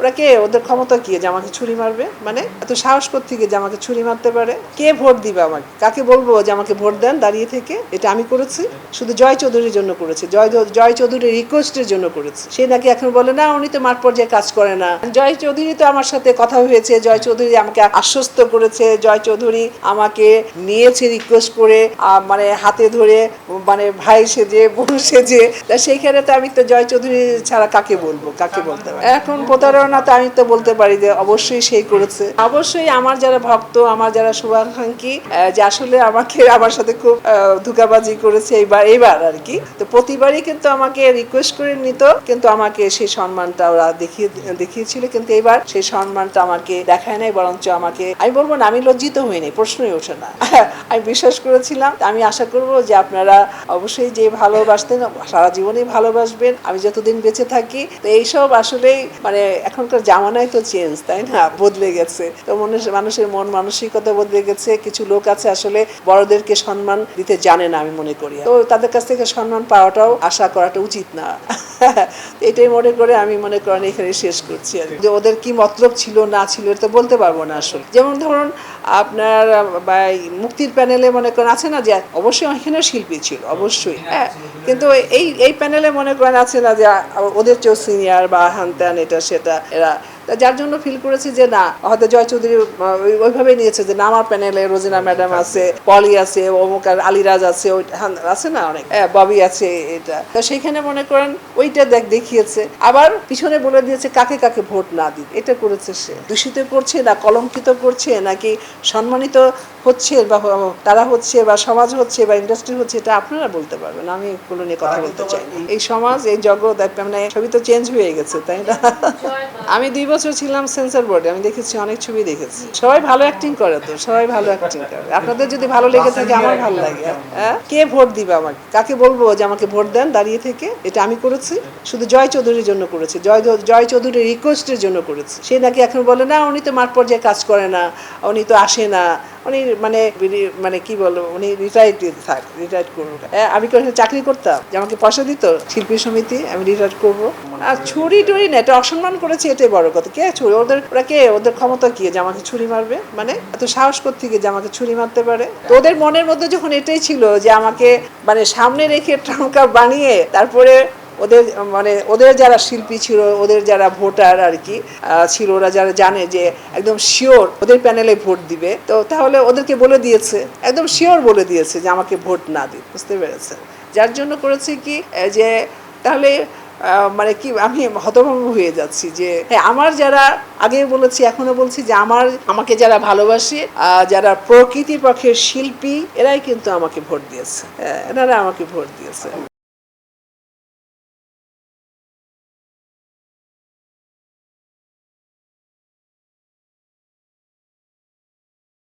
ওরা কে, ওদের ক্ষমতা কি যে আমাকে ছুরি মারবে? মানে এত সাহস কোত্থেকে যে আমাকে ছুরি মারতে পারে? কে ভোট দিবে আমাকে? কাকে বলবো যে আমাকে ভোট দেন দাঁড়িয়ে থেকে? এটা আমি করেছি, শুধু জয় চৌধুরীর জন্য করেছি, জয় চৌধুরীর রিকোয়েস্টের জন্য করেছি। সে নাকি এখন বলে না উনি তো মাঠ পর্যায়ে কাজ করে না। জয় চৌধুরী তো আমার সাথে কথা হয়েছে, জয় চৌধুরী আমাকে আশ্বস্ত করেছে, জয় চৌধুরী আমাকে নিয়েছে রিকোয়েস্ট করে, মানে হাতে ধরে, মানে ভাই সেজে বোন সেজে। তা সেইখানে তো আমি তো জয় চৌধুরী ছাড়া কাকে বলবো, কাকে বলতে পারি? এখন প্রতারণা তো আমি তো বলতে পারি যে অবশ্যই সেই করেছে। অবশ্যই আমার যারা ভক্ত, আমার যারা শুভাকাঙ্ক্ষী, যে আসলে আমাকে আমার সাথে খুব ধোঁকাবাজি করেছে এইবার আর কি। তো প্রতিবারই কিন্তু আমাকে রিকোয়েস্ট করে নিত, কিন্তু আমাকে সেই সম্মানটা ওরা দেখিয়েছিল, কিন্তু এবার সেই সম্মানটা আমাকে দেখায় নাই, বরঞ্চ আমাকে, আমি বলবো না আমি লজ্জিত হইনি, প্রশ্নই ওঠে না। আমি বিশ্বাস করেছিলাম, আমি আশা করব যে আপনারা অবশ্যই যে ভালোবাসতেন সারা জীবনই ভালোবাসবেন, আমি যতদিন বেঁচে থাকি। তো এইসব আসলেই মানে এখনকার জামানায় তো চেঞ্জ, তাই না, বদলে গেছে। তো মানুষের মন মানসিকতা বদলে গেছে। কিছু লোক আছে আসলে বড়দেরকে সম্মান দিতে জানে না, আমি মনে করি। তো তাদের কাছ থেকে সম্মান পাওয়াটাও আশা করাটা উচিত না। এটাই মনে করে আমি মনে করেন এখানে শেষ করছি আর যে ওদের কি মতলব ছিল না ছিল এটা বলতে পারবো না আসলে। যেমন ধরুন আপনার মুক্তির প্যানেলে মনে করেন আছে না যে অবশ্যই এখানে শিল্পী ছিল অবশ্যই, হ্যাঁ, কিন্তু এই প্যানেলে মনে করেন আছে না যে ওদের চেয়েও সিনিয়র বা হান ত্যান এটা সেটা এরা, যার জন্য ফিল করেছি যে না হয়তো জয় চৌধুরী ওইভাবে নিয়েছে যে না আমার প্যানেলে রোজিনা ম্যাডাম আছে, পলি আছে, অমুক আলিরাজ আছে, আছে না অনেক, ববি আছে, এটা তো সেইখানে মনে করেন ওইটা দেখিয়েছে, আবার পিছনে বলে দিয়েছে কাকে কাকে ভোট না দিন। এটা করেছে সে দূষিত করছে না কলঙ্কিত করছে নাকি সম্মানিত হচ্ছে বা তারা হচ্ছে বা সমাজ হচ্ছে বা ইন্ডাস্ট্রি হচ্ছে, এটা আপনারা বলতে পারবেন, আমি এগুলো নিয়ে কথা বলতে চাই না। এই সমাজ এই জগৎ মানে ছবি তো চেঞ্জ হয়ে গেছে, তাই না? আমি 2 বছর ছিলাম সেন্সর বোর্ডে, আমি দেখেছি অনেক ছবি দেখেছি, সবাই ভালো অ্যাক্টিং করে, তো সবাই ভালো অ্যাক্টিং করে। আপনাদের যদি ভালো লেগে থাকে আমার ভালো লাগে। হ্যাঁ, কে ভোট দিবে আমাকে? কাকে বলবো যে আমাকে ভোট দেন দাঁড়িয়ে থেকে? এটা আমি করেছি, শুধু জয় চৌধুরীর জন্য করেছি, জয় চৌধুরীর রিকোয়েস্টের জন্য করেছি। সে নাকি এখন বলে না উনি তো মাঠ পর্যায়ে কাজ করে না, উনি তো আসে না, উনি মানে কি বলবো, উনি রিটায়ার্ড করবো। আমি চাকরি করতাম যে আমাকে পয়সা দিত শিল্পী সমিতি, আমি রিটায়ার্ড করবো। আর ছুরি টুরি না, এটা অসম্মান করেছে, এটাই বড় কথা। কে ছুরি, ওরা কে, ওদের ক্ষমতা কি যে আমাকে ছুরি মারবে? মানে এত সাহস কোত্থেকে যে আমাকে ছুরি মারতে পারে? তো ওদের মনের মধ্যে যখন এটাই ছিল যে আমাকে মানে সামনে রেখে ট্রাঙ্কা বানিয়ে তারপরে ওদের যারা শিল্পী ছিল, ওদের যারা ভোটার আর কি ছিল, ওরা যারা জানে যে একদম শিওর ওদের প্যানেলে ভোট দিবে, তো তাহলে ওদেরকে বলে দিয়েছে, একদম শিওর বলে দিয়েছে যে আমাকে ভোট না দিন, বুঝতে পেরেছে? যার জন্য করেছে কি যে তাহলে মানে কি আমি হতভম্ব হয়ে যাচ্ছি যে আমার যারা আগে বলেছি এখনো বলছি যে আমাকে যারা ভালোবাসে, যারা প্রকৃতির পক্ষের শিল্পী, এরাই কিন্তু আমাকে ভোট দিয়েছে, এনারা আমাকে ভোট দিয়েছে।